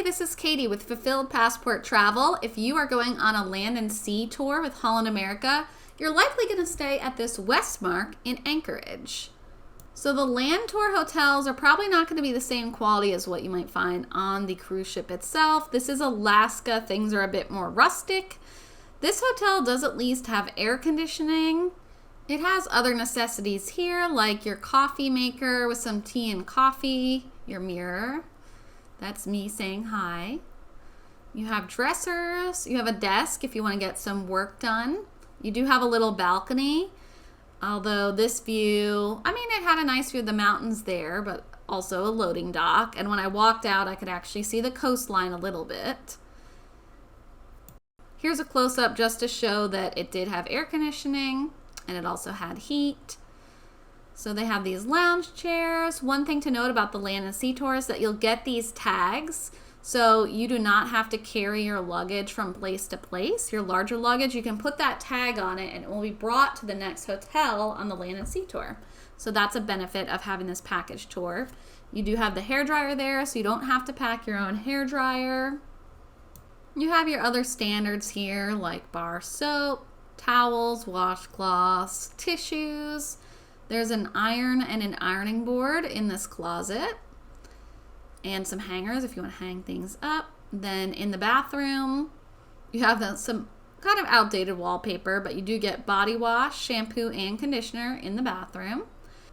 this is Katie with Fulfilled Passport Travel. If you are going on a land and sea tour with Holland America, you're likely going to stay at this Westmark in Anchorage. So the land tour hotels are probably not going to be the same quality as what you might find on the cruise ship itself. This is Alaska. Things are a bit more rustic. This hotel does at least have air conditioning. It has other necessities here, like your coffee maker with some tea and coffee, your mirror. That's me saying hi. You have dressers. You have a desk if you want to get some work done. You do have a little balcony, although this view, it had a nice view of the mountains there, but also a loading dock. And when I walked out, I could actually see the coastline a little bit. Here's a close-up just to show that it did have air conditioning, and it also had heat. So they have these lounge chairs. One thing to note about the land and sea tour is that you'll get these tags. So you do not have to carry your luggage from place to place. Your larger luggage, you can put that tag on it and it will be brought to the next hotel on the land and sea tour. So that's a benefit of having this package tour. You do have the hairdryer there, so you don't have to pack your own hairdryer. You have your other standards here like bar soap, towels, washcloths, tissues. There's an iron and an ironing board in this closet and some hangers if you want to hang things up. Then in the bathroom, you have some kind of outdated wallpaper, but you do get body wash, shampoo, and conditioner in the bathroom.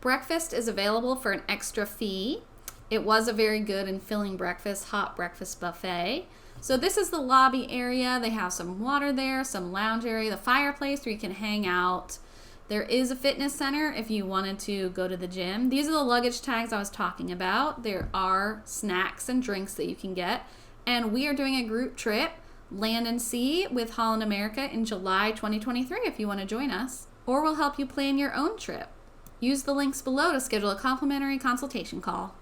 Breakfast is available for an extra fee. It was a very good and filling breakfast, hot breakfast buffet. So this is the lobby area. They have some water there, some lounge area, the fireplace where you can hang out. There is a fitness center if you wanted to go to the gym. These are the luggage tags I was talking about. There are snacks and drinks that you can get. And we are doing a group trip, land and sea, with Holland America in July 2023 if you want to join us. Or we'll help you plan your own trip. Use the links below to schedule a complimentary consultation call.